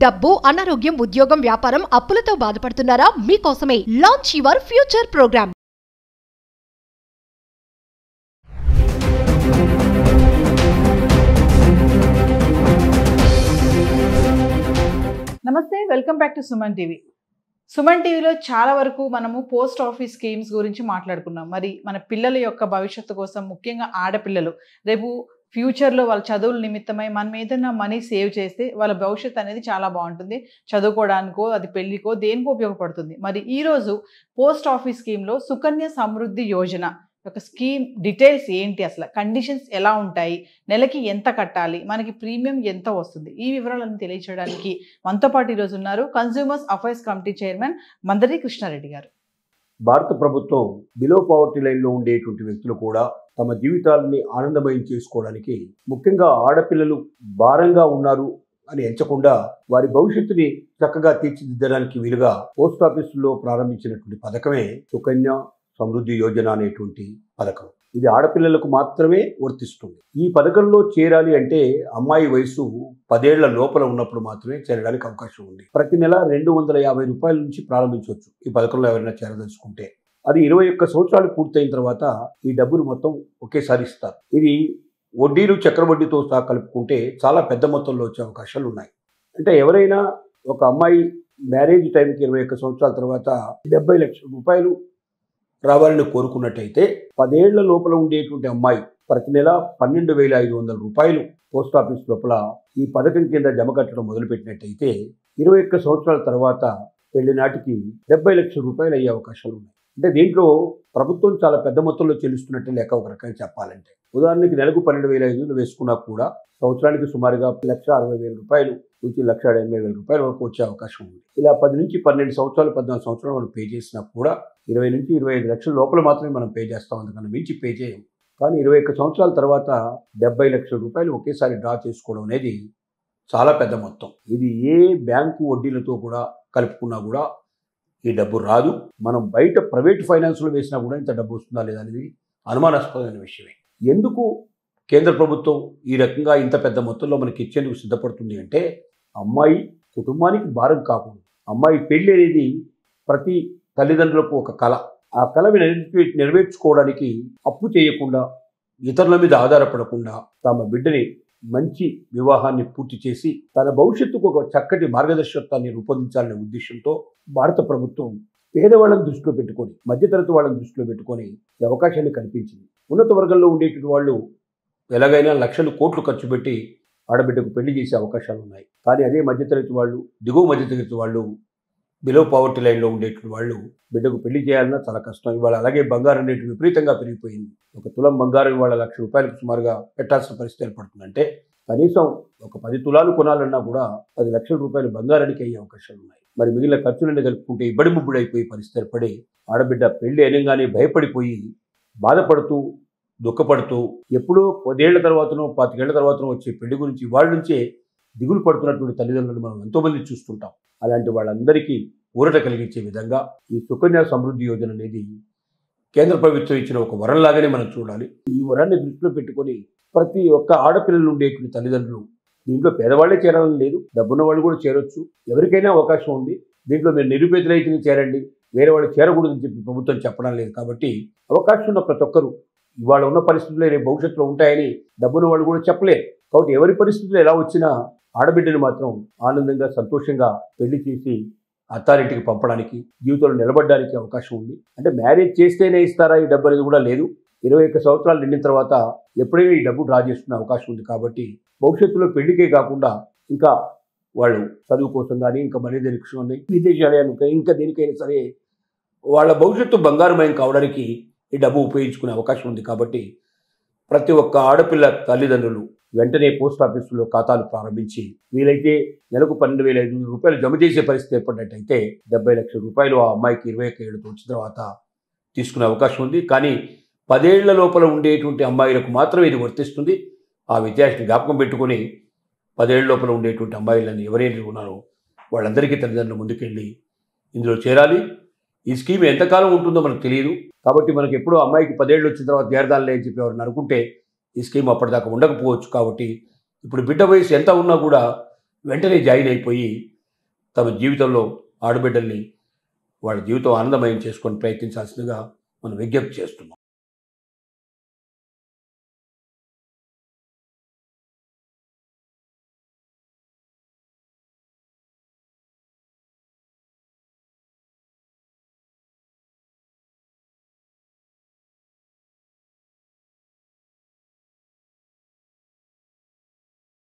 డబ్బు, అనారోగ్యం, ఉద్యోగం, వ్యాపారం, అప్పులతో బాధపడుతున్నారా? మీకోసమే లాంచ్ యువర్ ఫ్యూచర్ ప్రోగ్రామ్. నమస్తే, welcome back to Suman TV. Suman టీవీలో చాలా వరకు మనము పోస్ట్ ఆఫీస్ స్కీమ్స్ గురించి మాట్లాడుకున్నాం. మరి మన పిల్లల యొక్క భవిష్యత్తు కోసం, ముఖ్యంగా ఆడపిల్లలు రేపు ఫ్యూచర్లో వాళ్ళ చదువుల నిమిత్తమై మనం ఏదైనా మనీ సేవ్ చేస్తే వాళ్ళ భవిష్యత్తు అనేది చాలా బాగుంటుంది. చదువుకోవడానికో, అది పెళ్లికో, దేనికో ఉపయోగపడుతుంది. మరి ఈరోజు పోస్ట్ ఆఫీస్ స్కీమ్లో సుకన్య సమృద్ధి యోజన ఒక స్కీమ్ డీటెయిల్స్ ఏంటి, అసలు కండిషన్స్ ఎలా ఉంటాయి, నెలకి ఎంత కట్టాలి, మనకి ప్రీమియం ఎంత వస్తుంది, ఈ వివరాలను తెలియజేయడానికి మనతో పాటు ఈరోజు ఉన్నారు consumers affairs committee chairman Mandari Krishna Reddy గారు. భారత ప్రభుత్వం బిలో పవర్టీ లైన్లో ఉండేటువంటి వ్యక్తులు కూడా తమ జీవితాలని ఆనందమయం చేసుకోవడానికి, ముఖ్యంగా ఆడపిల్లలు భారంగా ఉన్నారు అని ఎంచకుండా వారి భవిష్యత్తుని చక్కగా తీర్చిదిద్దడానికి వీలుగా పోస్ట్ ఆఫీసుల్లో ప్రారంభించినటువంటి పథకమే సుకన్య సమృద్ధి యోజన అనేటువంటి పథకం. ఇది ఆడపిల్లలకు మాత్రమే వర్తిస్తుంది. ఈ పథకంలో చేరాలి అంటే అమ్మాయి వయసు 10 ఏళ్ల లోపల ఉన్నప్పుడు మాత్రమే చేరడానికి అవకాశం ఉంది. ప్రతి నెల 250 రూపాయల నుంచి ప్రారంభించవచ్చు ఈ పథకంలో ఎవరైనా చేరదలుచుకుంటే. అది 21 సంవత్సరాలు పూర్తయిన తర్వాత ఈ డబ్బును మొత్తం ఒకేసారి ఇస్తారు. ఇది వడ్డీలు, చక్రవడ్డీతో సహా కలుపుకుంటే చాలా పెద్ద మొత్తంలో వచ్చే అవకాశాలు ఉన్నాయి. అంటే ఎవరైనా ఒక అమ్మాయి మ్యారేజ్ టైంకి 21 సంవత్సరాల తర్వాత 70 లక్షల రూపాయలు రావాలని కోరుకున్నట్టయితే 10 ఏళ్ల లోపల ఉండేటువంటి అమ్మాయి ప్రతి నెల 12,500 రూపాయలు పోస్ట్ ఆఫీస్ లోపల ఈ పథకం కింద జమ కట్టడం మొదలుపెట్టినట్టయితే 21 సంవత్సరాల తర్వాత పెళ్లి నాటికి 70 లక్షల రూపాయలు అయ్యే అవకాశాలు ఉన్నాయి. అంటే దీంట్లో ప్రభుత్వం చాలా పెద్ద మొత్తంలో చెల్లిస్తున్నట్టు లెక్క ఒక రకంగా చెప్పాలంటే. ఉదాహరణకి నెలకు 12,500 వేసుకున్నా కూడా సంవత్సరానికి సుమారుగా 1,60,000 రూపాయలు నుంచి 1,80,000 రూపాయల వరకు వచ్చే అవకాశం ఉంది. ఇలా 10 నుంచి 12 సంవత్సరాలు, 14 సంవత్సరాలు మనం పే చేసినా కూడా 20 నుంచి 25 లక్షల లోపల మాత్రమే మనం పే చేస్తాం, అందుకని మించి పే చేయం. కానీ 21 సంవత్సరాల తర్వాత 70 లక్షల రూపాయలు ఒకేసారి డ్రా చేసుకోవడం అనేది చాలా పెద్ద మొత్తం. ఇది ఏ బ్యాంకు వడ్డీలతో కూడా కలుపుకున్నా కూడా ఈ డబ్బు రాదు. మనం బయట ప్రైవేట్ ఫైనాన్స్లో వేసినా కూడా ఇంత డబ్బు వస్తుందా లేదా అనేది అనుమానాస్పదమైన విషయమే. ఎందుకు కేంద్ర ప్రభుత్వం ఈ రకంగా ఇంత పెద్ద మొత్తంలో మనకి ఇచ్చేందుకు సిద్ధపడుతుంది అంటే, అమ్మాయి కుటుంబానికి భారం కాకుండా, అమ్మాయి పెళ్లి అనేది ప్రతి తల్లిదండ్రులకు ఒక కళ. ఆ కళని నెరవేర్చుకోవడానికి అప్పు చేయకుండా, ఇతరుల మీద ఆధారపడకుండా తమ బిడ్డని మంచి వివాహాన్ని పూర్తి చేసి తన భవిష్యత్తుకు ఒక చక్కటి మార్గదర్శకత్వాన్ని రూపొందించాలనే ఉద్దేశంతో భారత ప్రభుత్వం పేదవాళ్ళని దృష్టిలో పెట్టుకొని, మధ్యతరగతి వాళ్ళని దృష్టిలో పెట్టుకొని ఈ అవకాశాన్ని కల్పించింది. ఉన్నత వర్గంలో ఉండేటువంటి వాళ్ళు ఎలాగైనా లక్షలు, కోట్లు ఖర్చు పెట్టి ఆడబిడ్డకు పెళ్లి చేసే అవకాశాలు ఉన్నాయి. కానీ అదే మధ్యతరగతి వాళ్ళు, దిగువ మధ్యతరగతి వాళ్ళు, బిలో పవర్టీ లైన్లో ఉండేటువంటి వాళ్ళు బిడ్డకు పెళ్లి చేయాలన్నా చాలా కష్టం. ఇవాళ అలాగే బంగారం అనేది విపరీతంగా పెరిగిపోయింది. ఒక తులం బంగారం ఇవాళ 1,00,000 రూపాయలకు సుమారుగా పెట్టాల్సిన పరిస్థితి ఏర్పడుతుందంటే, కనీసం ఒక 10 తులాలు కొనాలన్నా కూడా 10 లక్షల రూపాయలు బంగారానికి అయ్యే అవకాశాలు ఉన్నాయి. మరి మిగిలిన ఖర్చులన్నీ కలుపుకుంటే ఇబ్బడి ముబ్బుడైపోయి పరిస్థితి ఏర్పడి ఆడబిడ్డ పెళ్లి అనగానే భయపడిపోయి, బాధపడుతూ, దుఃఖపడుతూ, ఎప్పుడో 10 ఏళ్ల తర్వాతనో 25 ఏళ్ల తర్వాతనో వచ్చే పెళ్లి గురించి వాళ్ళ నుంచే దిగులు పడుతున్నటువంటి తల్లిదండ్రులను మనం ఎంతోమంది చూస్తుంటాం. అలాంటి వాళ్ళందరికీ ఊరట కలిగించే విధంగా ఈ సుకన్య సమృద్ధి యోజన అనేది కేంద్ర ప్రభుత్వం ఇచ్చిన ఒక వరంలాగానే మనం చూడాలి. ఈ వరాన్ని దృష్టిలో పెట్టుకొని ప్రతి ఒక్క ఆడపిల్లలు ఉండేటువంటి తల్లిదండ్రులు దీంట్లో పేదవాళ్లే చేరాలని లేదు, డబ్బున్న వాళ్ళు కూడా చేరొచ్చు. ఎవరికైనా అవకాశం ఉంది. దీంట్లో మీరు నిరుపేదలైతే చేరండి, వేరే వాళ్ళు చేరకూడదని చెప్పి ప్రభుత్వం చెప్పడం లేదు. కాబట్టి అవకాశం ఉన్న ప్రతి ఒక్కరూ ఇవాళ ఉన్న పరిస్థితుల్లో రేపు భవిష్యత్తులో ఉంటాయని డబ్బున్న వాళ్ళు కూడా చెప్పలేరు. కాబట్టి ఎవరి పరిస్థితులు ఎలా వచ్చినా ఆడబిడ్డను మాత్రం ఆనందంగా, సంతోషంగా పెళ్లి చేసి అత్తారింటికి పంపడానికి, జీవితంలో నిలబడడానికి అవకాశం ఉంది. అంటే మ్యారేజ్ చేస్తేనే ఇస్తారా ఈ డబ్బు అనేది కూడా లేదు. 21 సంవత్సరాలు నిండిన తర్వాత ఎప్పుడైనా ఈ డబ్బు డ్రా చేసుకునే అవకాశం ఉంది. కాబట్టి భవిష్యత్తులో పెళ్లికే కాకుండా ఇంకా వాళ్ళు చదువు కోసం కానీ, ఇంకా మనీ దేనికి, విదేశాలయానికి, ఇంకా దేనికైనా సరే వాళ్ళ భవిష్యత్తు బంగారమయం కావడానికి ఈ డబ్బు ఉపయోగించుకునే అవకాశం ఉంది. కాబట్టి ప్రతి ఒక్క ఆడపిల్ల తల్లిదండ్రులు వెంటనే పోస్ట్ ఆఫీసులో ఖాతాలు ప్రారంభించి, వీలైతే నెలకు 12,500 రూపాయలు జమ చేసే పరిస్థితి ఏర్పడినట్టయితే 70 లక్షల రూపాయలు ఆ అమ్మాయికి 21 ఏళ్ళతో వచ్చిన తర్వాత తీసుకునే అవకాశం ఉంది. కానీ 10 ఏళ్ల లోపల ఉండేటువంటి అమ్మాయిలకు మాత్రమే ఇది వర్తిస్తుంది. ఆ వ్యత్యాసాన్ని జ్ఞాపకం పెట్టుకొని 10 ఏళ్ల లోపల ఉండేటువంటి అమ్మాయిలని ఎవరైతే ఉన్నారో వాళ్ళందరికీ తల్లిదండ్రులు ముందుకెళ్ళి ఇందులో చేరాలి. ఈ స్కీమ్ ఎంతకాలం ఉంటుందో మనకు తెలియదు. కాబట్టి మనకి ఎప్పుడూ అమ్మాయికి 10 ఏళ్ళు వచ్చిన తర్వాత చేరదాలే అని చెప్పి ఎవరిని అనుకుంటే ఈ స్కీమ్ అప్పటిదాకా ఉండకపోవచ్చు. కాబట్టి ఇప్పుడు బిడ్డ వయసు ఎంత ఉన్నా కూడా వెంటనే జాయిన్ అయిపోయి తమ జీవితంలో ఆడబిడ్డల్ని వాళ్ళ జీవితం ఆనందమయం చేసుకొని ప్రయత్నించాల్సిందిగా మనం విజ్ఞప్తి చేస్తున్నాం.